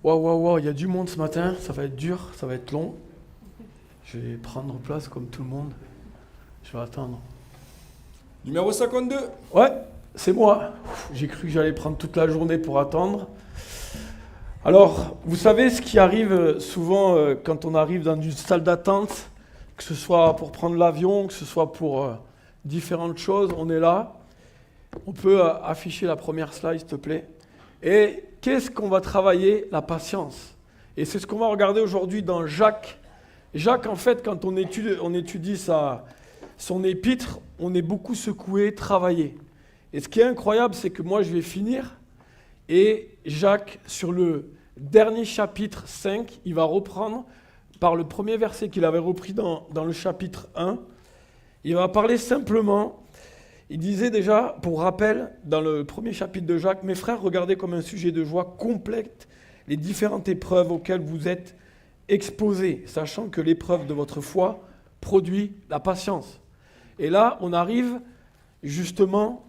Waouh, waouh, waouh, il y a du monde ce matin, ça va être dur, ça va être long. Je vais prendre place comme tout le monde. Je vais attendre. Numéro 52. Ouais, c'est moi. J'ai cru que j'allais prendre toute la journée pour attendre. Alors, vous savez ce qui arrive souvent quand on arrive dans une salle d'attente, que ce soit pour prendre l'avion, que ce soit pour différentes choses, on est là. On peut afficher la première slide, s'il te plaît. Et qu'est-ce qu'on va travailler? La patience. Et c'est ce qu'on va regarder aujourd'hui dans Jacques. Jacques, en fait, quand on étudie son épître, on est beaucoup secoué, travaillé. Et ce qui est incroyable, c'est que moi, je vais finir. Et Jacques, sur le dernier chapitre 5, il va reprendre par le premier verset qu'il avait repris dans le chapitre 1. Il va parler simplement. Il disait déjà, pour rappel, dans le premier chapitre de Jacques, « Mes frères, regardez comme un sujet de joie complète les différentes épreuves auxquelles vous êtes exposés, sachant que l'épreuve de votre foi produit la patience. » Et là, on arrive justement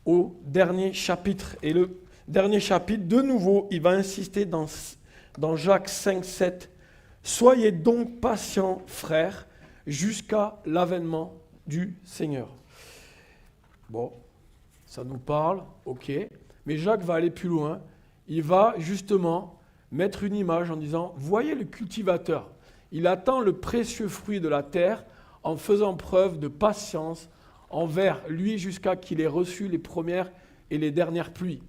au dernier chapitre. Et le dernier chapitre, de nouveau, il va insister dans Jacques 5, 7. « Soyez donc patients, frères, jusqu'à l'avènement du Seigneur. » Bon, ça nous parle, ok. Mais Jacques va aller plus loin. Il va justement mettre une image en disant, voyez le cultivateur, il attend le précieux fruit de la terre en faisant preuve de patience envers lui jusqu'à qu'il ait reçu les premières et les dernières pluies.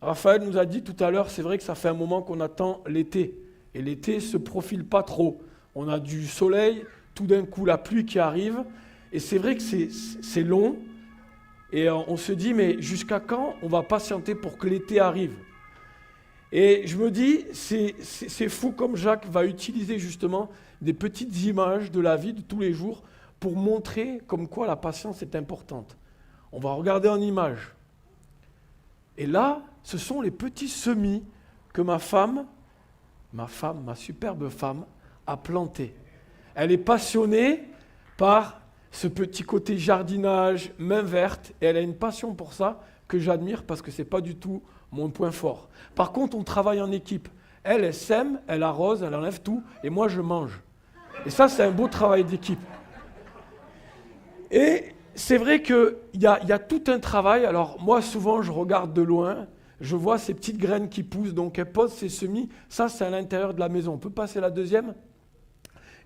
Raphaël nous a dit tout à l'heure, c'est vrai que ça fait un moment qu'on attend l'été. Et l'été ne se profile pas trop. On a du soleil, tout d'un coup la pluie qui arrive. Et c'est vrai que c'est long. Et on se dit, mais jusqu'à quand on va patienter pour que l'été arrive? Et je me dis, c'est fou comme Jacques va utiliser justement des petites images de la vie de tous les jours pour montrer comme quoi la patience est importante. On va regarder en image. Et là, ce sont les petits semis que ma superbe femme, a plantés. Elle est passionnée par ce petit côté jardinage, main verte, et elle a une passion pour ça que j'admire parce que ce n'est pas du tout mon point fort. Par contre, on travaille en équipe. Elle sème, elle arrose, elle enlève tout, et moi je mange. Et ça, c'est un beau travail d'équipe. Et c'est vrai qu'il y a tout un travail. Alors moi, souvent, je regarde de loin, je vois ces petites graines qui poussent, donc elle pose ses semis. Ça, c'est à l'intérieur de la maison. On peut passer la deuxième?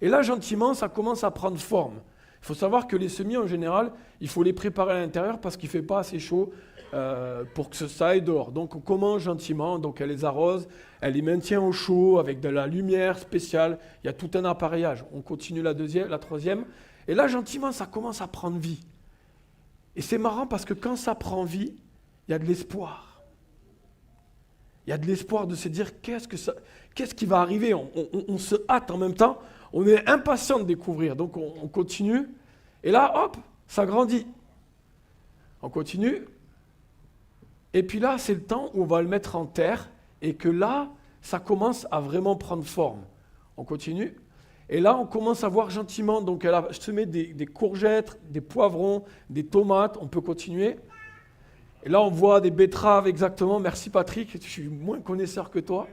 Et là, gentiment, ça commence à prendre forme. Il faut savoir que les semis, en général, il faut les préparer à l'intérieur parce qu'il ne fait pas assez chaud pour que ça aille dehors. Donc on commence gentiment, donc elle les arrose, elle les maintient au chaud avec de la lumière spéciale. Il y a tout un appareillage. On continue la troisième. Et là, gentiment, ça commence à prendre vie. Et c'est marrant parce que quand ça prend vie, il y a de l'espoir. Il y a de l'espoir de se dire qu'est-ce qui va arriver. On se hâte en même temps. On est impatient de découvrir, donc on continue. Et là, hop, ça grandit. On continue. Et puis là, c'est le temps où on va le mettre en terre et que là, ça commence à vraiment prendre forme. On continue. Et là, on commence à voir gentiment, donc elle a semé des courgettes, des poivrons, des tomates. On peut continuer. Et là, on voit des betteraves exactement. Merci Patrick, je suis moins connaisseur que toi.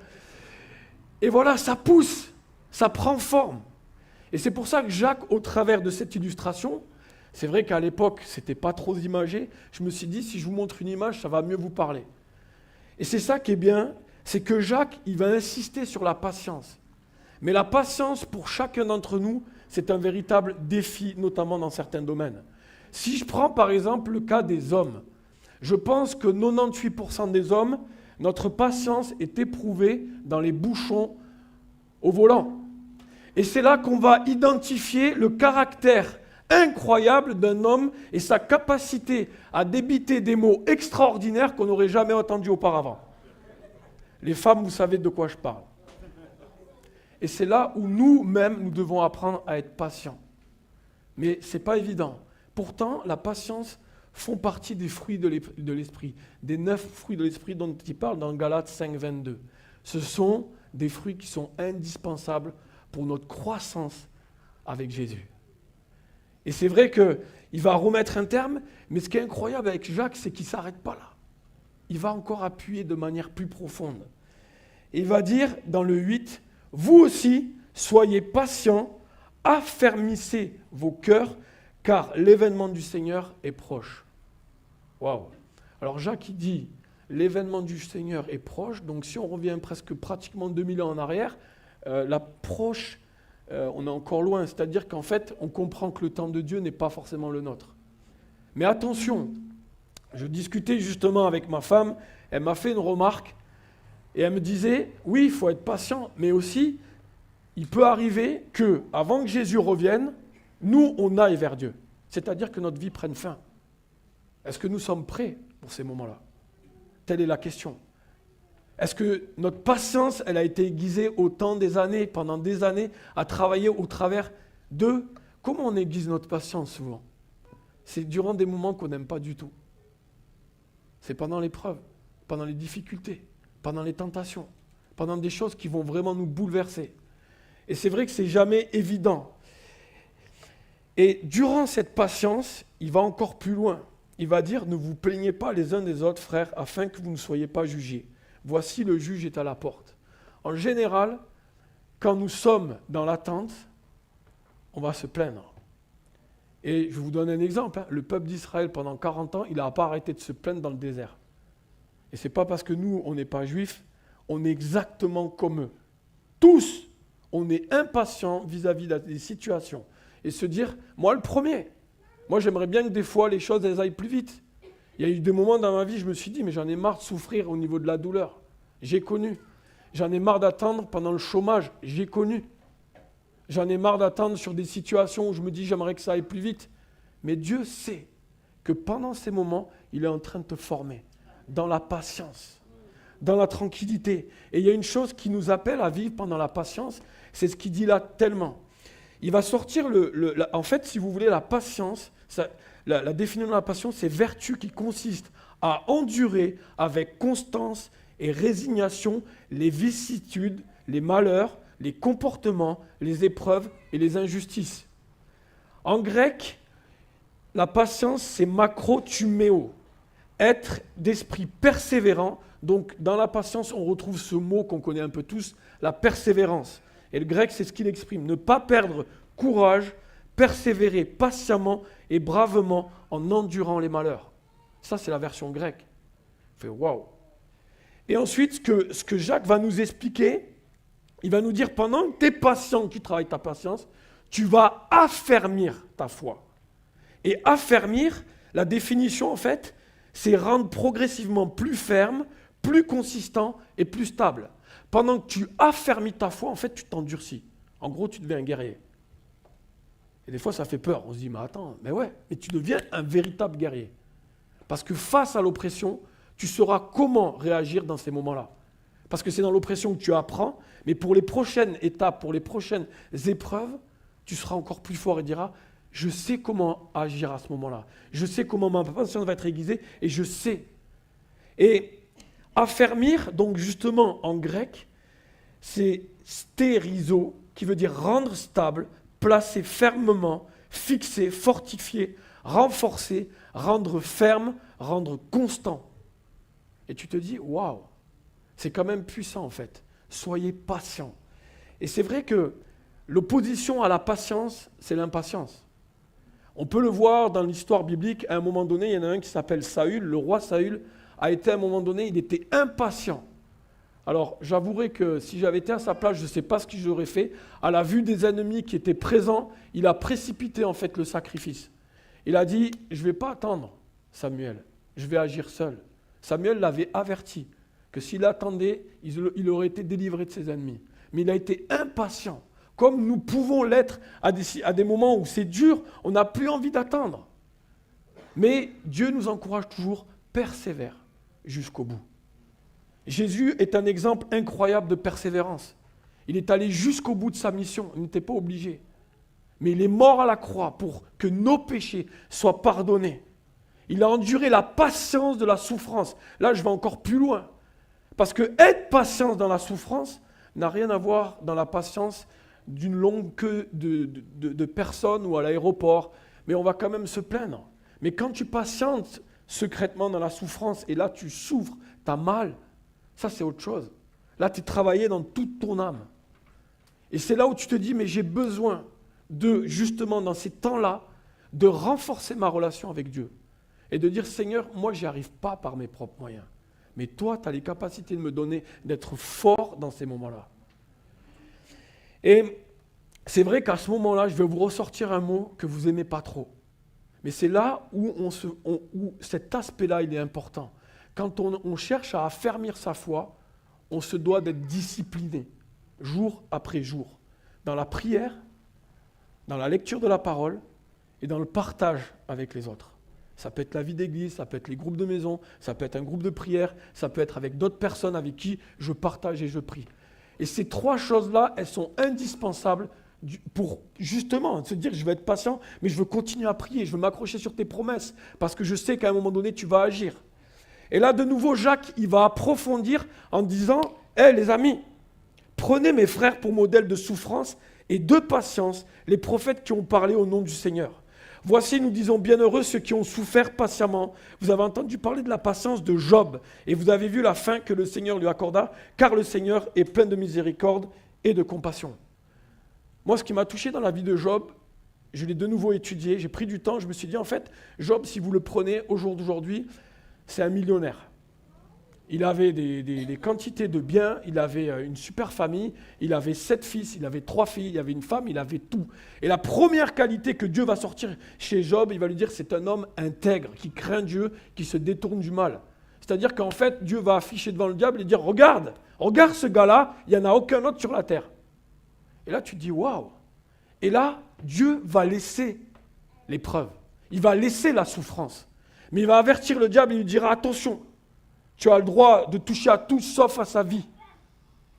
Et voilà, ça pousse. Ça prend forme. Et c'est pour ça que Jacques, au travers de cette illustration, c'est vrai qu'à l'époque, ce n'était pas trop imagé, je me suis dit, si je vous montre une image, ça va mieux vous parler. Et c'est ça qui est bien, c'est que Jacques, il va insister sur la patience. Mais la patience, pour chacun d'entre nous, c'est un véritable défi, notamment dans certains domaines. Si je prends par exemple le cas des hommes, je pense que 98% des hommes, notre patience est éprouvée dans les bouchons au volant. Et c'est là qu'on va identifier le caractère incroyable d'un homme et sa capacité à débiter des mots extraordinaires qu'on n'aurait jamais entendus auparavant. Les femmes, vous savez de quoi je parle. Et c'est là où nous-mêmes, nous devons apprendre à être patients. Mais ce n'est pas évident. Pourtant, la patience font partie des fruits de l'esprit, des 9 fruits de l'esprit dont il parle dans Galates 5, 22. Ce sont des fruits qui sont indispensables pour notre croissance avec Jésus. Et c'est vrai qu'il va remettre un terme, mais ce qui est incroyable avec Jacques, c'est qu'il ne s'arrête pas là. Il va encore appuyer de manière plus profonde. Et il va dire dans le 8, « Vous aussi, soyez patients, affermissez vos cœurs, car l'événement du Seigneur est proche. » Waouh! Alors Jacques, il dit, l'événement du Seigneur est proche, donc si on revient pratiquement 2000 ans en arrière, l'approche, on est encore loin, c'est-à-dire qu'en fait, on comprend que le temps de Dieu n'est pas forcément le nôtre. Mais attention, je discutais justement avec ma femme, elle m'a fait une remarque, et elle me disait, oui, il faut être patient, mais aussi, il peut arriver que, avant que Jésus revienne, nous, on aille vers Dieu. C'est-à-dire que notre vie prenne fin. Est-ce que nous sommes prêts pour ces moments-là? Telle est la question. Est-ce que notre patience, elle a été aiguisée au temps des années, pendant des années, à travailler au travers de... Comment on aiguise notre patience souvent? C'est durant des moments qu'on n'aime pas du tout. C'est pendant l'épreuve, pendant les difficultés, pendant les tentations, pendant des choses qui vont vraiment nous bouleverser. Et c'est vrai que c'est jamais évident. Et durant cette patience, il va encore plus loin. Il va dire, ne vous plaignez pas les uns des autres, frères, afin que vous ne soyez pas jugés. Voici le juge est à la porte. En général, quand nous sommes dans l'attente, on va se plaindre. Et je vous donne un exemple. Le peuple d'Israël, pendant 40 ans, il n'a pas arrêté de se plaindre dans le désert. Et ce n'est pas parce que nous, on n'est pas juifs, on est exactement comme eux. Tous, on est impatients vis-à-vis des situations. Et se dire, moi le premier, moi j'aimerais bien que des fois les choses elles aillent plus vite. Il y a eu des moments dans ma vie, je me suis dit, mais j'en ai marre de souffrir au niveau de la douleur. J'ai connu. J'en ai marre d'attendre pendant le chômage. J'ai connu. J'en ai marre d'attendre sur des situations où je me dis, j'aimerais que ça aille plus vite. Mais Dieu sait que pendant ces moments, il est en train de te former dans la patience, dans la tranquillité. Et il y a une chose qui nous appelle à vivre pendant la patience, c'est ce qu'il dit là tellement. Il va sortir en fait, si vous voulez, la patience, la définition de la patience, c'est vertu qui consiste à endurer avec constance et résignation les vicissitudes, les malheurs, les comportements, les épreuves et les injustices. En grec, la patience, c'est makrotuméo, être d'esprit persévérant. Donc, dans la patience, on retrouve ce mot qu'on connaît un peu tous, la persévérance. Et le grec, c'est ce qu'il exprime. Ne pas perdre courage, persévérer patiemment et bravement en endurant les malheurs. Ça, c'est la version grecque. On fait waouh. Et ensuite, ce que Jacques va nous expliquer, il va nous dire, pendant que tu es patient, que tu travailles ta patience, tu vas affermir ta foi. Et affermir, la définition, en fait, c'est rendre progressivement plus ferme, plus consistant et plus stable. Pendant que tu affermis ta foi, en fait, tu t'endurcis. En gros, tu deviens un guerrier. Et des fois, ça fait peur. On se dit, mais attends, mais ouais, mais tu deviens un véritable guerrier. Parce que face à l'oppression, tu sauras comment réagir dans ces moments-là. Parce que c'est dans l'oppression que tu apprends, mais pour les prochaines étapes, pour les prochaines épreuves, tu seras encore plus fort et diras, je sais comment agir à ce moment-là. Je sais comment ma patience va être aiguisée et je sais. Et affermir, donc justement en grec, c'est stérizo, qui veut dire rendre stable, placer fermement, fixer, fortifier, renforcer, rendre ferme, rendre constant. Et tu te dis, waouh, c'est quand même puissant en fait. Soyez patient. Et c'est vrai que l'opposition à la patience, c'est l'impatience. On peut le voir dans l'histoire biblique, à un moment donné, il y en a un qui s'appelle Saül, le roi Saül a été à un moment donné, il était impatient. Alors j'avouerai que si j'avais été à sa place, je ne sais pas ce que j'aurais fait. À la vue des ennemis qui étaient présents, il a précipité en fait le sacrifice. Il a dit, je ne vais pas attendre Samuel, je vais agir seul. Samuel l'avait averti que s'il attendait, il aurait été délivré de ses ennemis. Mais il a été impatient. Comme nous pouvons l'être à des moments où c'est dur, on n'a plus envie d'attendre. Mais Dieu nous encourage toujours, persévère jusqu'au bout. Jésus est un exemple incroyable de persévérance. Il est allé jusqu'au bout de sa mission, il n'était pas obligé. Mais il est mort à la croix pour que nos péchés soient pardonnés. Il a enduré la patience de la souffrance. Là, je vais encore plus loin. Parce que être patient dans la souffrance n'a rien à voir dans la patience d'une longue queue de personnes ou à l'aéroport, mais on va quand même se plaindre. Mais quand tu patientes secrètement dans la souffrance, et là tu souffres, tu as mal, ça c'est autre chose. Là, tu es travaillé dans toute ton âme. Et c'est là où tu te dis, mais j'ai besoin de, justement, dans ces temps-là, de renforcer ma relation avec Dieu. Et de dire, Seigneur, moi, je n'y arrive pas par mes propres moyens. Mais toi, tu as les capacités de me donner, d'être fort dans ces moments-là. Et c'est vrai qu'à ce moment-là, je vais vous ressortir un mot que vous n'aimez pas trop. Mais c'est là où, où cet aspect-là, il est important. Quand on cherche à affermir sa foi, on se doit d'être discipliné, jour après jour, dans la prière, dans la lecture de la parole et dans le partage avec les autres. Ça peut être la vie d'église, ça peut être les groupes de maison, ça peut être un groupe de prière, ça peut être avec d'autres personnes avec qui je partage et je prie. Et ces trois choses-là, elles sont indispensables pour justement se dire je vais être patient, mais je veux continuer à prier, je veux m'accrocher sur tes promesses, parce que je sais qu'à un moment donné, tu vas agir. Et là, de nouveau, Jacques, il va approfondir en disant « Hé les amis, prenez mes frères pour modèle de souffrance et de patience, les prophètes qui ont parlé au nom du Seigneur. Voici, nous disons, bienheureux ceux qui ont souffert patiemment. Vous avez entendu parler de la patience de Job, et vous avez vu la fin que le Seigneur lui accorda, car le Seigneur est plein de miséricorde et de compassion. » Moi, ce qui m'a touché dans la vie de Job, je l'ai de nouveau étudié, j'ai pris du temps, je me suis dit, en fait, Job, si vous le prenez au jour d'aujourd'hui, c'est un millionnaire. Il avait des quantités de biens, il avait une super famille, il avait 7 fils, il avait 3 filles, il avait une femme, il avait tout. Et la première qualité que Dieu va sortir chez Job, il va lui dire, c'est un homme intègre, qui craint Dieu, qui se détourne du mal. C'est-à-dire qu'en fait, Dieu va afficher devant le diable et dire, regarde ce gars-là, il n'y en a aucun autre sur la terre. Et là, tu te dis, waouh! Et là, Dieu va laisser l'épreuve. Il va laisser la souffrance. Mais il va avertir le diable et lui dira, attention, tu as le droit de toucher à tout sauf à sa vie.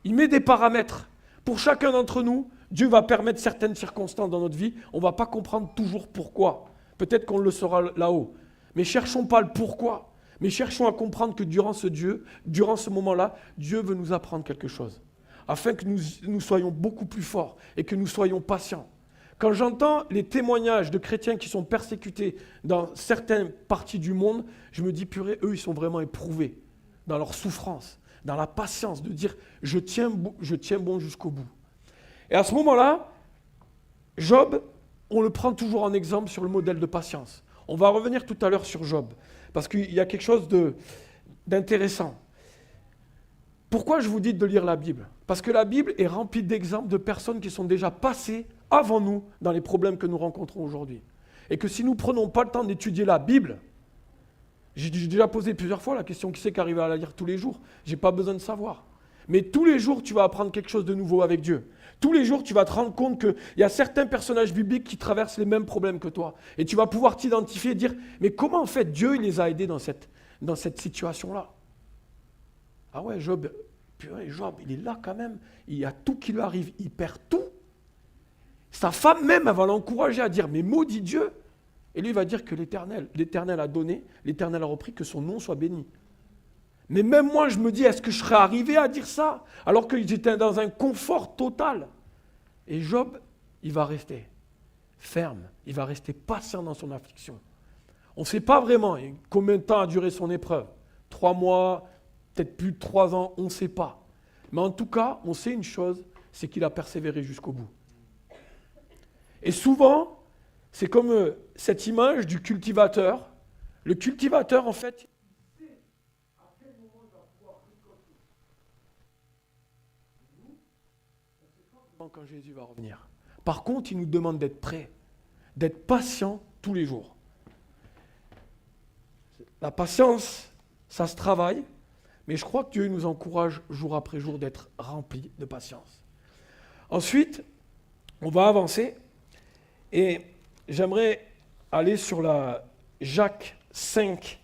Il met des paramètres. Pour chacun d'entre nous, Dieu va permettre certaines circonstances dans notre vie. On ne va pas comprendre toujours pourquoi. Peut-être qu'on le saura là-haut. Mais cherchons pas le pourquoi. Mais cherchons à comprendre que durant ce moment-là, Dieu veut nous apprendre quelque chose. Afin que nous soyons beaucoup plus forts et que nous soyons patients. Quand j'entends les témoignages de chrétiens qui sont persécutés dans certaines parties du monde, je me dis, purée, eux, ils sont vraiment éprouvés dans leur souffrance, dans la patience de dire, je tiens bon jusqu'au bout. Et à ce moment-là, Job, on le prend toujours en exemple sur le modèle de patience. On va revenir tout à l'heure sur Job, parce qu'il y a quelque chose d'intéressant. Pourquoi je vous dis de lire la Bible? Parce que la Bible est remplie d'exemples de personnes qui sont déjà passées avant nous dans les problèmes que nous rencontrons aujourd'hui. Et que si nous ne prenons pas le temps d'étudier la Bible, j'ai déjà posé plusieurs fois la question, qui c'est qui arrive à la lire tous les jours? Je n'ai pas besoin de savoir. Mais tous les jours, tu vas apprendre quelque chose de nouveau avec Dieu. Tous les jours, tu vas te rendre compte qu'il y a certains personnages bibliques qui traversent les mêmes problèmes que toi. Et tu vas pouvoir t'identifier et dire, mais comment en fait Dieu il les a aidés dans cette situation-là? Ah ouais, Job, il est là quand même. Il y a tout qui lui arrive. Il perd tout. Sa femme même, elle va l'encourager à dire, mais maudit Dieu. Et lui, il va dire que l'Éternel a donné, l'Éternel a repris, que son nom soit béni. Mais même moi, je me dis, est-ce que je serais arrivé à dire ça? Alors que j'étais dans un confort total. Et Job, il va rester ferme. Il va rester patient dans son affliction. On ne sait pas vraiment combien de temps a duré son épreuve. 3 mois, peut-être plus de 3 ans, on ne sait pas. Mais en tout cas, on sait une chose, c'est qu'il a persévéré jusqu'au bout. Et souvent, c'est comme cette image du cultivateur. Le cultivateur, en fait, il sait à quel moment il va pouvoir récolter. Nous, on ne sait pas vraiment quand Jésus va revenir. Par contre, il nous demande d'être prêts, d'être patient tous les jours. La patience, ça se travaille. Mais je crois que Dieu nous encourage jour après jour d'être remplis de patience. Ensuite, on va avancer et j'aimerais aller sur la Jacques 5,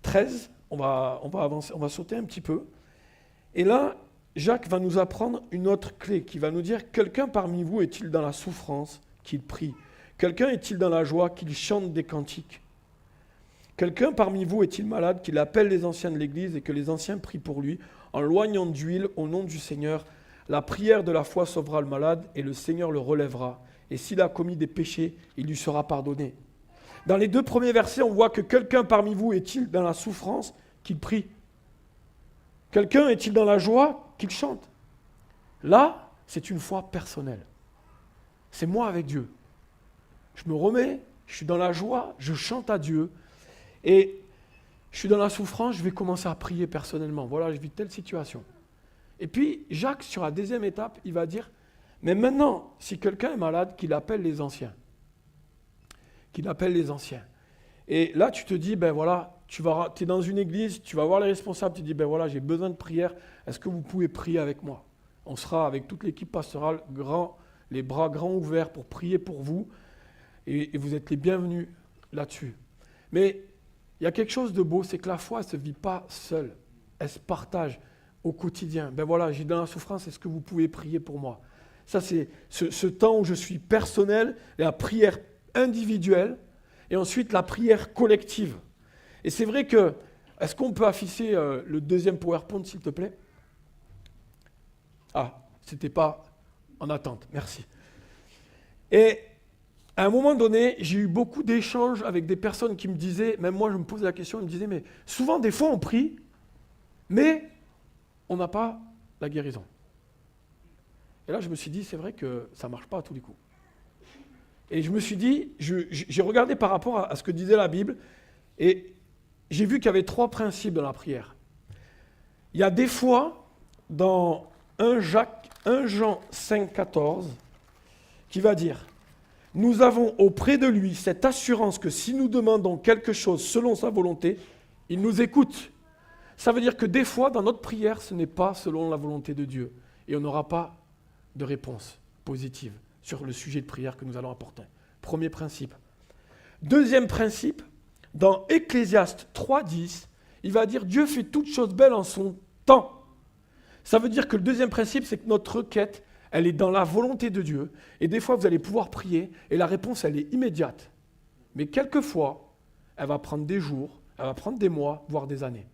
13. On va avancer, on va sauter un petit peu. Et là, Jacques va nous apprendre une autre clé qui va nous dire, quelqu'un parmi vous est-il dans la souffrance qu'il prie? Quelqu'un est-il dans la joie qu'il chante des cantiques? Quelqu'un parmi vous est-il malade, qu'il appelle les anciens de l'Église et que les anciens prient pour lui, en loignant d'huile au nom du Seigneur? La prière de la foi sauvera le malade et le Seigneur le relèvera. Et s'il a commis des péchés, il lui sera pardonné. Dans les 2 premiers versets, on voit que quelqu'un parmi vous est-il dans la souffrance qu'il prie? Quelqu'un est-il dans la joie qu'il chante. Là, c'est une foi personnelle. C'est moi avec Dieu. Je me remets, je suis dans la joie, je chante à Dieu. Et je suis dans la souffrance, je vais commencer à prier personnellement. Voilà, je vis telle situation. Et puis, Jacques, sur la deuxième étape, il va dire, mais maintenant, si quelqu'un est malade, qu'il appelle les anciens. Qu'il appelle les anciens. Et là, tu te dis, ben voilà, tu es dans une église, tu vas voir les responsables, tu te dis, ben voilà, j'ai besoin de prière, est-ce que vous pouvez prier avec moi? On sera avec toute l'équipe pastorale, les bras grands ouverts pour prier pour vous, et vous êtes les bienvenus là-dessus. Mais il y a quelque chose de beau, c'est que la foi, elle ne se vit pas seule, elle se partage au quotidien. Ben voilà, j'ai dans la souffrance, est-ce que vous pouvez prier pour moi? Ça, c'est ce temps où je suis personnel, la prière individuelle, et ensuite la prière collective. Et c'est vrai que, est-ce qu'on peut afficher le deuxième PowerPoint, s'il te plaît? Ah, c'était pas en attente, merci. Et à un moment donné, j'ai eu beaucoup d'échanges avec des personnes qui me disaient, même moi je me posais la question, ils me disaient, mais souvent des fois on prie, mais on n'a pas la guérison. Et là je me suis dit, c'est vrai que ça ne marche pas à tous les coups. Et je me suis dit, j'ai regardé par rapport à ce que disait la Bible, et j'ai vu qu'il y avait 3 principes dans la prière. Il y a des fois, dans 1 Jean 5,14, qui va dire, « Nous avons auprès de lui cette assurance que si nous demandons quelque chose selon sa volonté, il nous écoute. » Ça veut dire que des fois, dans notre prière, ce n'est pas selon la volonté de Dieu. Et on n'aura pas de réponse positive sur le sujet de prière que nous allons apporter. Premier principe. Deuxième principe, dans Ecclésiaste 3,10, il va dire « Dieu fait toutes choses belles en son temps ». Ça veut dire que le deuxième principe, c'est que notre requête, elle est dans la volonté de Dieu. Et des fois, vous allez pouvoir prier et la réponse, elle est immédiate. Mais quelquefois, elle va prendre des jours, elle va prendre des mois, voire des années.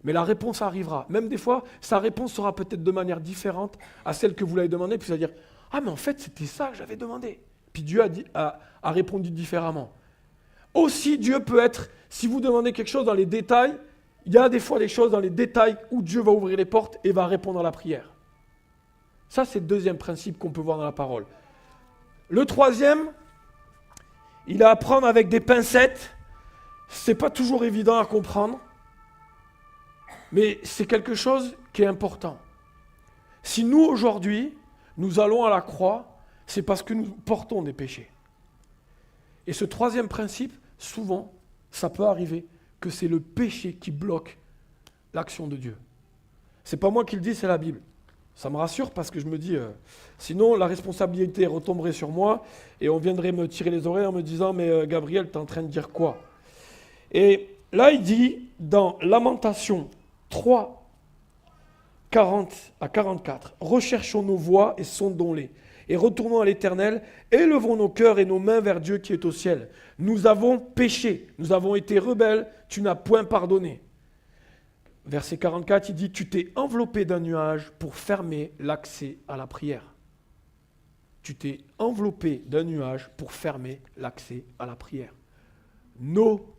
Mais la réponse arrivera. Même des fois, sa réponse sera peut-être de manière différente à celle que vous l'avez demandé. Puis vous allez dire, ah mais en fait, c'était ça que j'avais demandé. Puis Dieu a répondu différemment. Aussi, Dieu peut être, si vous demandez quelque chose dans les détails, il y a des fois des choses dans les détails où Dieu va ouvrir les portes et va répondre à la prière. Ça, c'est le deuxième principe qu'on peut voir dans la parole. Le troisième, il est à prendre avec des pincettes. Ce n'est pas toujours évident à comprendre, mais c'est quelque chose qui est important. Si nous, aujourd'hui, nous allons à la croix, c'est parce que nous portons des péchés. Et ce troisième principe, souvent, ça peut arriver que c'est le péché qui bloque l'action de Dieu. Ce n'est pas moi qui le dis, c'est la Bible. Ça me rassure parce que je me dis, sinon la responsabilité retomberait sur moi et on viendrait me tirer les oreilles en me disant, mais Gabriel, tu es en train de dire quoi? Et là, il dit, dans Lamentation 3, 40 à 44, recherchons nos voies et sondons-les, et retournons à l'Éternel, élevons nos cœurs et nos mains vers Dieu qui est au ciel. Nous avons péché, nous avons été rebelles, tu n'as point pardonné. Verset 44, il dit, tu t'es enveloppé d'un nuage pour fermer l'accès à la prière. Tu t'es enveloppé d'un nuage pour fermer l'accès à la prière. Nos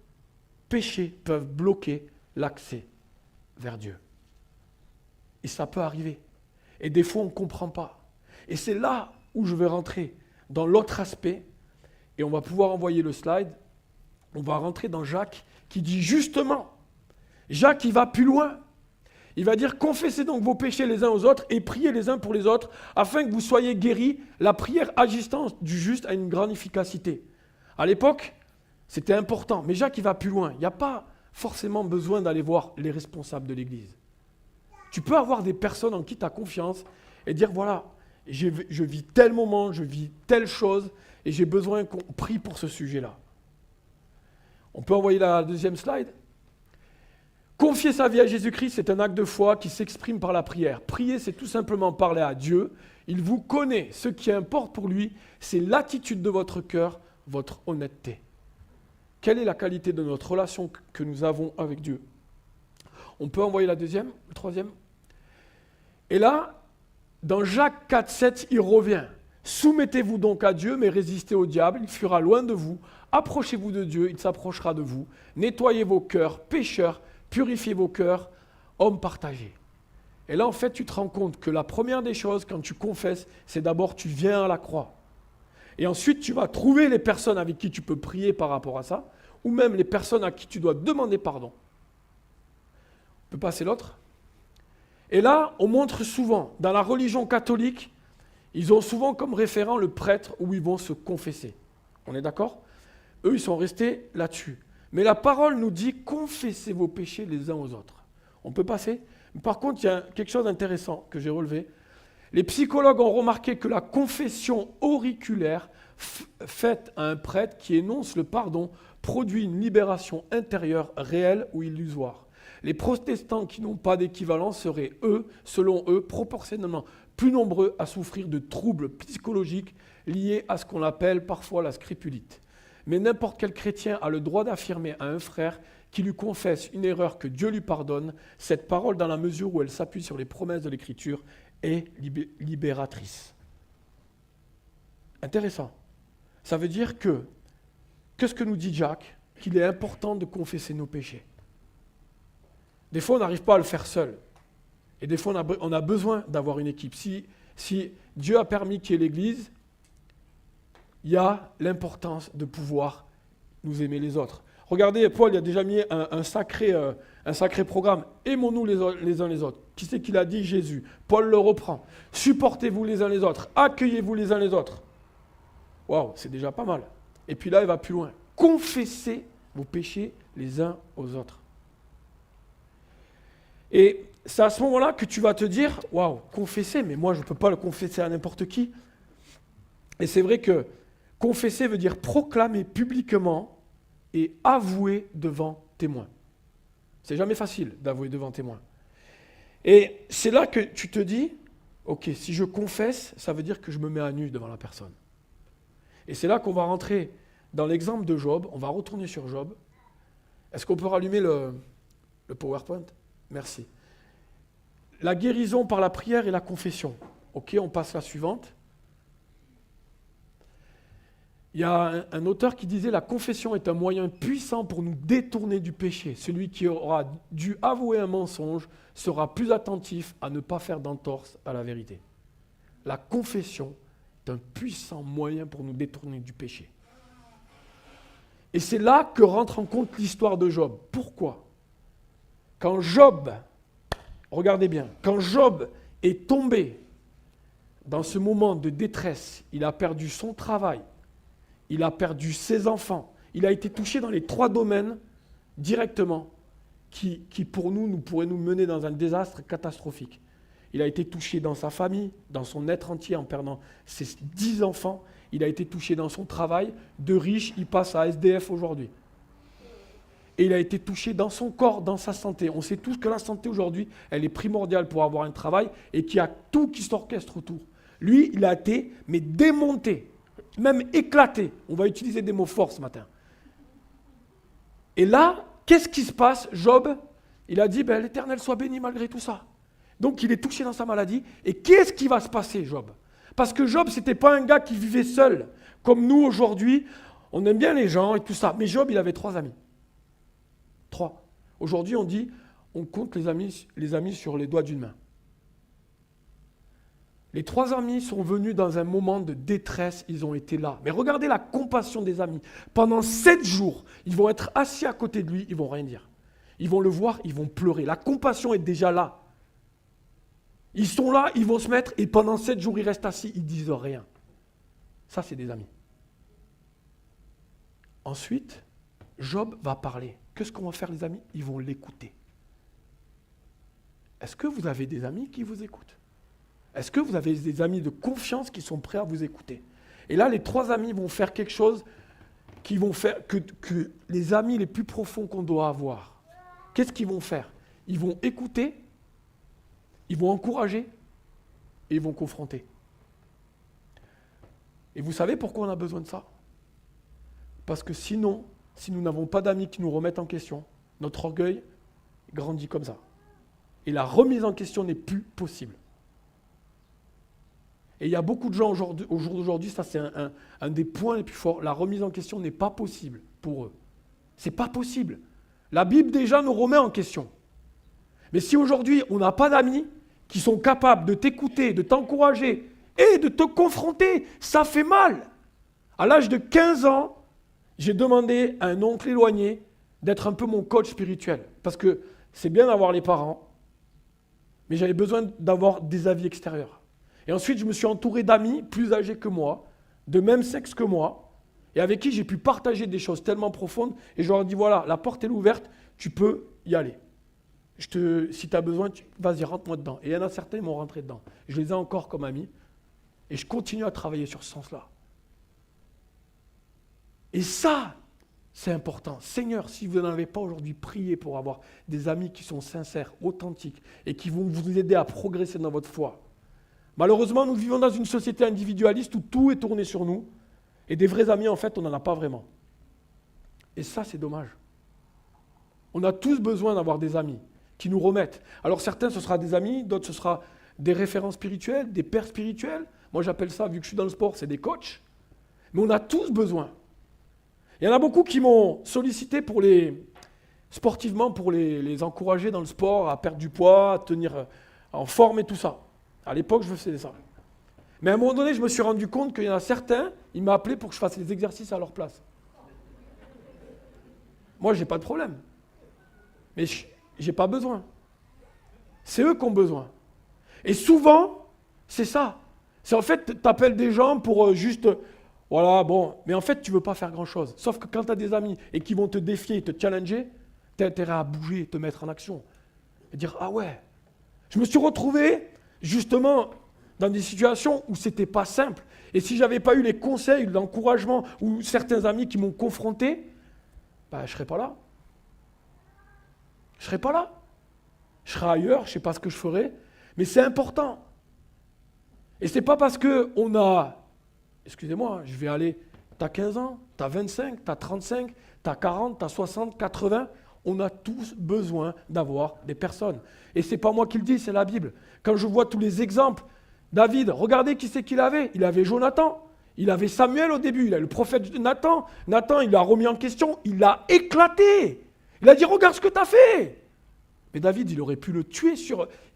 péchés peuvent bloquer l'accès vers Dieu. Et ça peut arriver. Et des fois, on ne comprend pas. Et c'est là où je vais rentrer dans l'autre aspect. Et on va pouvoir envoyer le slide. On va rentrer dans Jacques qui dit justement, Jacques, il va plus loin. Il va dire, confessez donc vos péchés les uns aux autres et priez les uns pour les autres afin que vous soyez guéris. La prière agissant du juste a une grande efficacité. À l'époque, c'était important. Mais Jacques, il va plus loin. Il n'y a pas forcément besoin d'aller voir les responsables de l'Église. Tu peux avoir des personnes en qui tu as confiance et dire, voilà, je vis tel moment, je vis telle chose et j'ai besoin qu'on prie pour ce sujet-là. On peut envoyer la deuxième slide. Confier sa vie à Jésus-Christ, c'est un acte de foi qui s'exprime par la prière. Prier, c'est tout simplement parler à Dieu. Il vous connaît. Ce qui importe pour lui, c'est l'attitude de votre cœur, votre honnêteté. Quelle est la qualité de notre relation que nous avons avec Dieu? On peut envoyer la deuxième, le troisième. Et là, dans Jacques 4, 7, il revient. Soumettez-vous donc à Dieu, mais résistez au diable, il fuira loin de vous. Approchez-vous de Dieu, il s'approchera de vous. Nettoyez vos cœurs, pécheurs, purifiez vos cœurs, hommes partagés. Et là, en fait, tu te rends compte que la première des choses, quand tu confesses, c'est d'abord tu viens à la croix. Et ensuite, tu vas trouver les personnes avec qui tu peux prier par rapport à ça, ou même les personnes à qui tu dois demander pardon. On peut passer l'autre. Et là, on montre souvent, dans la religion catholique, ils ont souvent comme référent le prêtre où ils vont se confesser. On est d'accord ? Eux, ils sont restés là-dessus. Mais la parole nous dit, confessez vos péchés les uns aux autres. On peut passer ? Par contre, il y a quelque chose d'intéressant que j'ai relevé. Les psychologues ont remarqué que la confession auriculaire faite à un prêtre qui énonce le pardon produit une libération intérieure réelle ou illusoire. Les protestants qui n'ont pas d'équivalent seraient, selon eux, proportionnellement plus nombreux à souffrir de troubles psychologiques liés à ce qu'on appelle parfois la scrépulite. Mais n'importe quel chrétien a le droit d'affirmer à un frère qui lui confesse une erreur que Dieu lui pardonne. Cette parole, dans la mesure où elle s'appuie sur les promesses de l'Écriture, est libératrice. Intéressant. Ça veut dire qu'est-ce que nous dit Jacques ? Qu'il est important de confesser nos péchés. Des fois, on n'arrive pas à le faire seul. Et des fois, on a besoin d'avoir une équipe. Si Dieu a permis qu'il y ait l'Église, il y a l'importance de pouvoir nous aimer les autres. Regardez, Paul il a déjà mis un sacré programme. Aimons-nous les uns les autres. Qui c'est qui l'a dit ? Jésus. Paul le reprend. Supportez-vous les uns les autres. Accueillez-vous les uns les autres. Waouh, c'est déjà pas mal. Et puis là, il va plus loin. Confessez vos péchés les uns aux autres. Et c'est à ce moment-là que tu vas te dire, waouh, confesser, mais moi je ne peux pas le confesser à n'importe qui. Et c'est vrai que confesser veut dire proclamer publiquement et avouer devant témoin. C'est jamais facile d'avouer devant témoin. Et c'est là que tu te dis, ok, si je confesse, ça veut dire que je me mets à nu devant la personne. Et c'est là qu'on va rentrer dans l'exemple de Job, on va retourner sur Job. Est-ce qu'on peut rallumer le PowerPoint ? Merci. La guérison par la prière et la confession. Ok, on passe à la suivante. Il y a un auteur qui disait « La confession est un moyen puissant pour nous détourner du péché. Celui qui aura dû avouer un mensonge sera plus attentif à ne pas faire d'entorse à la vérité. » La confession est un puissant moyen pour nous détourner du péché. Et c'est là que rentre en compte l'histoire de Job. Pourquoi ? Quand Job, regardez bien, quand Job est tombé dans ce moment de détresse, il a perdu son travail, il a perdu ses enfants, il a été touché dans les 3 domaines directement qui pour nous pourraient nous mener dans un désastre catastrophique. Il a été touché dans sa famille, dans son être entier en perdant ses 10 enfants. Il a été touché dans son travail. De riche, il passe à SDF aujourd'hui. Et il a été touché dans son corps, dans sa santé. On sait tous que la santé aujourd'hui, elle est primordiale pour avoir un travail et qu'il y a tout qui s'orchestre autour. Lui, il a été, mais démonté, même éclaté. On va utiliser des mots forts ce matin. Et là, qu'est-ce qui se passe ? Job, il a dit, l'Éternel soit béni malgré tout ça. Donc il est touché dans sa maladie. Et qu'est-ce qui va se passer, Job ? Parce que Job, ce n'était pas un gars qui vivait seul. Comme nous aujourd'hui, on aime bien les gens et tout ça. Mais Job, il avait 3 amis. 3. Aujourd'hui, on compte les amis sur les doigts d'une main. Les 3 amis sont venus dans un moment de détresse, ils ont été là. Mais regardez la compassion des amis. Pendant 7 jours, ils vont être assis à côté de lui, ils ne vont rien dire. Ils vont le voir, ils vont pleurer. La compassion est déjà là. Ils sont là, ils vont se mettre, et pendant 7 jours, ils restent assis, ils ne disent rien. Ça, c'est des amis. Ensuite, Job va parler. Qu'est-ce qu'on va faire, les amis ? Ils vont l'écouter. Est-ce que vous avez des amis qui vous écoutent ? Est-ce que vous avez des amis de confiance qui sont prêts à vous écouter ? Et là, les 3 amis vont faire quelque chose qui vont faire que les amis les plus profonds qu'on doit avoir. Qu'est-ce qu'ils vont faire ? Ils vont écouter, ils vont encourager et ils vont confronter. Et vous savez pourquoi on a besoin de ça ? Parce que sinon, si nous n'avons pas d'amis qui nous remettent en question, notre orgueil grandit comme ça. Et la remise en question n'est plus possible. Et il y a beaucoup de gens au jour d'aujourd'hui, ça c'est un des points les plus forts, la remise en question n'est pas possible pour eux. C'est pas possible. La Bible déjà nous remet en question. Mais si aujourd'hui on n'a pas d'amis qui sont capables de t'écouter, de t'encourager et de te confronter. Ça fait mal. À l'âge de 15 ans, j'ai demandé à un oncle éloigné d'être un peu mon coach spirituel. Parce que c'est bien d'avoir les parents, mais j'avais besoin d'avoir des avis extérieurs. Et ensuite, je me suis entouré d'amis plus âgés que moi, de même sexe que moi, et avec qui j'ai pu partager des choses tellement profondes. Et je leur ai dit, voilà, la porte est ouverte, tu peux y aller. Si tu as besoin, vas-y, rentre-moi dedans. Et il y en a certains, ils m'ont rentré dedans. Je les ai encore comme amis. Et je continue à travailler sur ce sens-là. Et ça, c'est important. Seigneur, si vous n'en avez pas aujourd'hui, priez pour avoir des amis qui sont sincères, authentiques et qui vont vous aider à progresser dans votre foi. Malheureusement, nous vivons dans une société individualiste où tout est tourné sur nous. Et des vrais amis, en fait, on n'en a pas vraiment. Et ça, c'est dommage. On a tous besoin d'avoir des amis qui nous remettent. Alors certains, ce sera des amis, d'autres, ce sera des référents spirituels, des pères spirituels. Moi, j'appelle ça, vu que je suis dans le sport, c'est des coachs. Mais on a tous besoin. Il y en a beaucoup qui m'ont sollicité sportivement pour les encourager dans le sport, à perdre du poids, à tenir en forme et tout ça. À l'époque, je faisais ça. Mais à un moment donné, je me suis rendu compte qu'il y en a certains, ils m'ont appelé pour que je fasse les exercices à leur place. Moi, je n'ai pas de problème. Mais je n'ai pas besoin. C'est eux qui ont besoin. Et souvent, c'est ça. C'est en fait, tu appelles des gens pour juste... Voilà, bon, mais en fait, tu ne veux pas faire grand-chose. Sauf que quand tu as des amis et qui vont te défier, te challenger, tu as intérêt à bouger, te mettre en action. Et dire, ah ouais. Je me suis retrouvé, justement, dans des situations où ce n'était pas simple. Et si je n'avais pas eu les conseils, l'encouragement, ou certains amis qui m'ont confronté, je ne serais pas là. Je ne serais pas là. Je serais ailleurs, je ne sais pas ce que je ferais. Mais c'est important. Et ce n'est pas parce qu'on a... Excusez-moi, je vais aller, tu as 15 ans, tu as 25, tu as 35, tu as 40, tu as 60, 80. On a tous besoin d'avoir des personnes. Et ce n'est pas moi qui le dis, c'est la Bible. Quand je vois tous les exemples, David, regardez qui c'est qu'il avait. Il avait Jonathan, il avait Samuel au début, il a le prophète Nathan. Nathan, il l'a remis en question, il l'a éclaté. Il a dit, regarde ce que tu as fait. Mais David, il aurait pu le tuer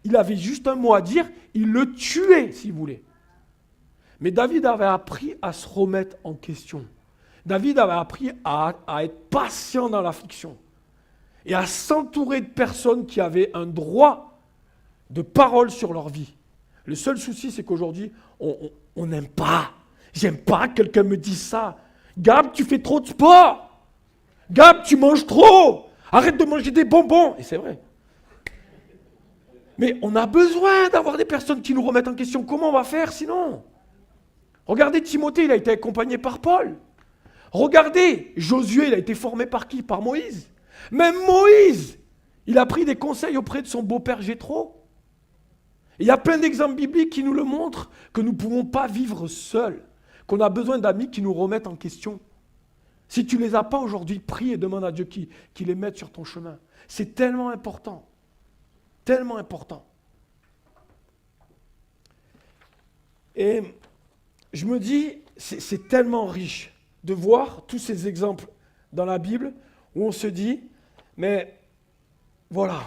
Il avait juste un mot à dire, il le tuait, s'il voulait. Mais David avait appris à se remettre en question. David avait appris à être patient dans l'affliction et à s'entourer de personnes qui avaient un droit de parole sur leur vie. Le seul souci, c'est qu'aujourd'hui, on n'aime pas. J'aime pas que quelqu'un me dise ça. Gab, tu fais trop de sport. Gab, tu manges trop. Arrête de manger des bonbons. Et c'est vrai. Mais on a besoin d'avoir des personnes qui nous remettent en question. Comment on va faire sinon ? Regardez Timothée, il a été accompagné par Paul. Regardez, Josué, il a été formé par qui ? Par Moïse. Même Moïse, il a pris des conseils auprès de son beau-père Jéthro. Il y a plein d'exemples bibliques qui nous le montrent, que nous ne pouvons pas vivre seuls, qu'on a besoin d'amis qui nous remettent en question. Si tu ne les as pas aujourd'hui, prie et demande à Dieu qu'il les mette sur ton chemin. C'est tellement important. Tellement important. Et je me dis, c'est tellement riche de voir tous ces exemples dans la Bible où on se dit, mais voilà,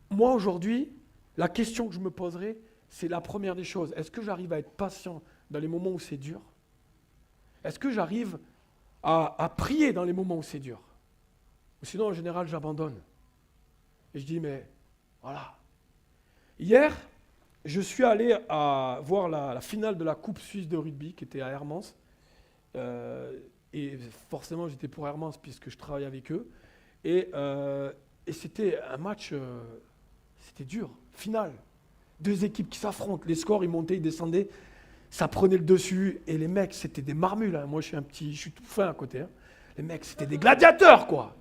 moi aujourd'hui, la question que je me poserai, c'est la première des choses. Est-ce que j'arrive à être patient dans les moments où c'est dur ? Est-ce que j'arrive à prier dans les moments où c'est dur ? Ou sinon, en général, j'abandonne. Et je dis, mais voilà. Hier, je suis allé voir la finale de la Coupe suisse de rugby qui était à Hermance. Et forcément, j'étais pour Hermance puisque je travaille avec eux. Et c'était un match, c'était dur, finale. Deux équipes qui s'affrontent, les scores, ils montaient, ils descendaient. Ça prenait le dessus. Et les mecs, c'était des marmules. Hein. Moi, je suis tout fin à côté. Hein. Les mecs, c'était des gladiateurs, quoi.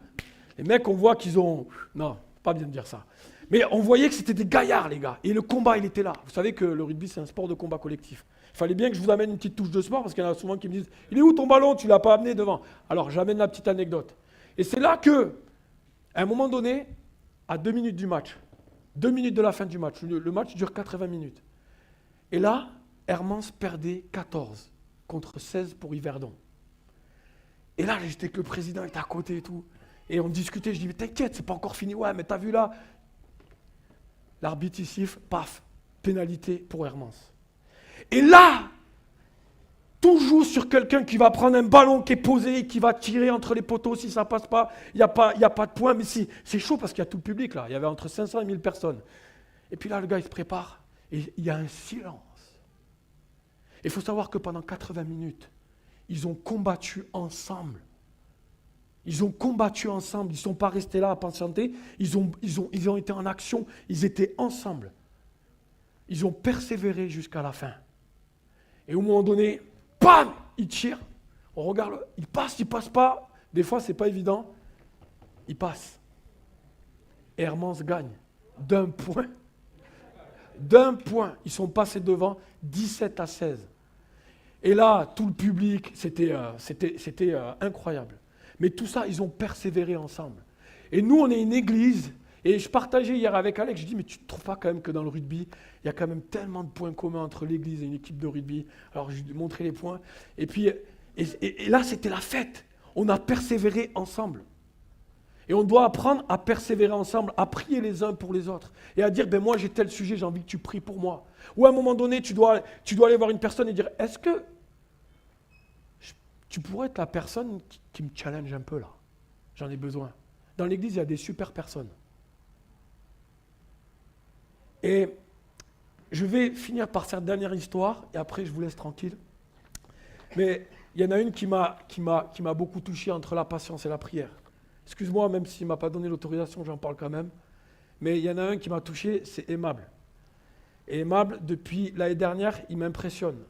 Les mecs, on voit qu'ils ont... Non, pas bien de dire ça. Mais on voyait que c'était des gaillards, les gars. Et le combat, il était là. Vous savez que le rugby, c'est un sport de combat collectif. Il fallait bien que je vous amène une petite touche de sport, parce qu'il y en a souvent qui me disent « Il est où ton ballon? Tu ne l'as pas amené devant. » Alors, j'amène la petite anecdote. Et c'est là que, à un moment donné, à 2 minutes du match, 2 minutes de la fin du match, le match dure 80 minutes. Et là, Hermance perdait 14 contre 16 pour Yverdon. Et là, j'étais que le président était à côté et tout. Et on discutait, je dis « Mais t'inquiète, c'est pas encore fini. Ouais, mais t'as vu là ?» L'arbitre, il siffle, paf, pénalité pour Hermance. Et là, tout joue sur quelqu'un qui va prendre un ballon qui est posé, qui va tirer entre les poteaux. Si ça ne passe pas, il n'y a pas de point. Mais si, c'est chaud parce qu'il y a tout le public là. Il y avait entre 500 et 1000 personnes. Et puis là, le gars, il se prépare. Et il y a un silence. Il faut savoir que pendant 80 minutes, ils ont combattu ensemble. Ils ont combattu ensemble. Ils ne sont pas restés là à patienter. Ils ont été en action. Ils étaient ensemble. Ils ont persévéré jusqu'à la fin. Et au moment donné, bam, ils tirent. On regarde, il passe pas. Des fois, c'est pas évident. Il passe. Et Hermance gagne d'un point. D'un point. Ils sont passés devant 17-16. Et là, tout le public, c'était incroyable. Mais tout ça, ils ont persévéré ensemble. Et nous, on est une église. Et je partageais hier avec Alex, je dis, mais tu ne trouves pas quand même que dans le rugby, il y a quand même tellement de points communs entre l'église et une équipe de rugby. Alors, je lui ai montré les points. Et puis, et là, c'était la fête. On a persévéré ensemble. Et on doit apprendre à persévérer ensemble, à prier les uns pour les autres. Et à dire, ben moi, j'ai tel sujet, j'ai envie que tu pries pour moi. Ou à un moment donné, tu dois aller voir une personne et dire, est-ce que tu pourrais être la personne qui me challenge un peu là? J'en ai besoin. Dans l'église, il y a des super personnes. Et je vais finir par cette dernière histoire, et après je vous laisse tranquille. Mais il y en a une qui m'a beaucoup touché entre la patience et la prière. Excuse-moi, même s'il ne m'a pas donné l'autorisation, j'en parle quand même. Mais il y en a un qui m'a touché, c'est Aimable. Et Aimable, depuis l'année dernière, il m'impressionne.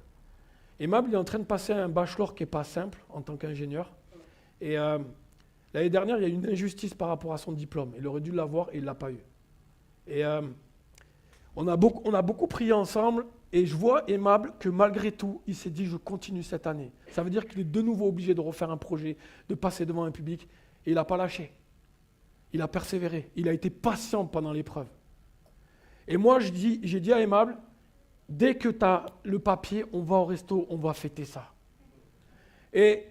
Aimable, il est en train de passer un bachelor qui n'est pas simple en tant qu'ingénieur. Et l'année dernière, il y a eu une injustice par rapport à son diplôme. Il aurait dû l'avoir et il ne l'a pas eu. Et on a beaucoup prié ensemble et je vois Aimable que malgré tout, il s'est dit je continue cette année. Ça veut dire qu'il est de nouveau obligé de refaire un projet, de passer devant un public et il n'a pas lâché. Il a persévéré, il a été patient pendant l'épreuve. Et moi j'ai dit à Aimable, dès que tu as le papier, on va au resto, on va fêter ça. Et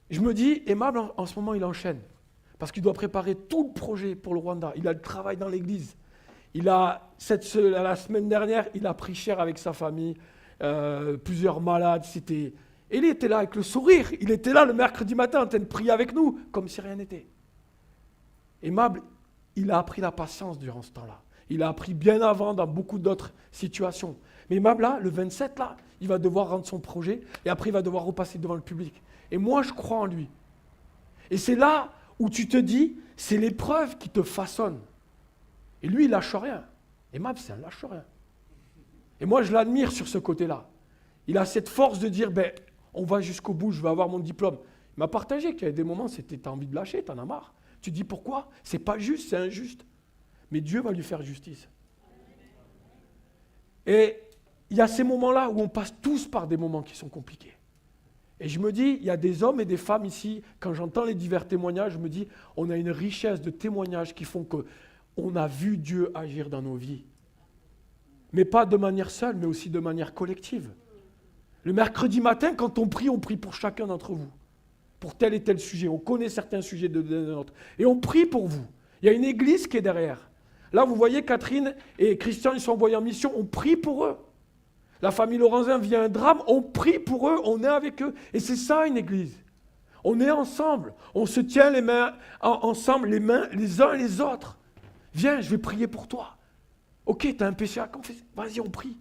je me dis, Aimable en ce moment il enchaîne parce qu'il doit préparer tout le projet pour le Rwanda. Il a le travail dans l'église. La semaine dernière, il a pris cher avec sa famille, plusieurs malades. Et il était là avec le sourire. Il était là le mercredi matin en train de prier avec nous, comme si rien n'était. Aimable, il a appris la patience durant ce temps-là. Il a appris bien avant dans beaucoup d'autres situations. Mais Aimable, là, le 27, là, il va devoir rendre son projet et après, il va devoir repasser devant le public. Et moi, je crois en lui. Et c'est là où tu te dis, c'est l'épreuve qui te façonne. Et lui, il lâche rien. Aimable, c'est un lâche rien. Et moi, je l'admire sur ce côté-là. Il a cette force de dire, ben, on va jusqu'au bout, je vais avoir mon diplôme. Il m'a partagé qu'il y avait des moments, tu as envie de lâcher, tu en as marre. Tu te dis pourquoi? C'est pas juste, c'est injuste. Mais Dieu va lui faire justice. Et il y a ces moments-là où on passe tous par des moments qui sont compliqués. Et je me dis, il y a des hommes et des femmes ici, quand j'entends les divers témoignages, je me dis, on a une richesse de témoignages qui font que on a vu Dieu agir dans nos vies. Mais pas de manière seule, mais aussi de manière collective. Le mercredi matin, quand on prie pour chacun d'entre vous. Pour tel et tel sujet. On connaît certains sujets de notre. Et on prie pour vous. Il y a une église qui est derrière. Là, vous voyez, Catherine et Christian, ils sont envoyés en mission. On prie pour eux. La famille Laurentin vient un drame. On prie pour eux. On est avec eux. Et c'est ça, une église. On est ensemble. On se tient les mains ensemble, les mains les uns et les autres. Viens, je vais prier pour toi. Ok, tu as un péché à confesser. Vas-y, on prie.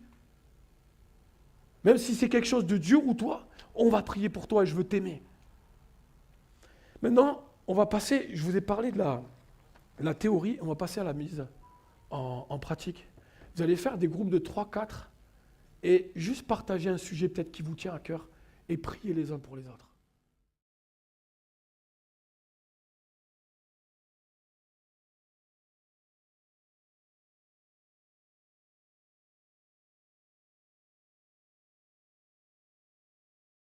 Même si c'est quelque chose de dur ou toi, on va prier pour toi et je veux t'aimer. Maintenant, on va passer, je vous ai parlé de la théorie, on va passer à la mise en pratique. Vous allez faire des groupes de 3-4 et juste partager un sujet peut-être qui vous tient à cœur et prier les uns pour les autres.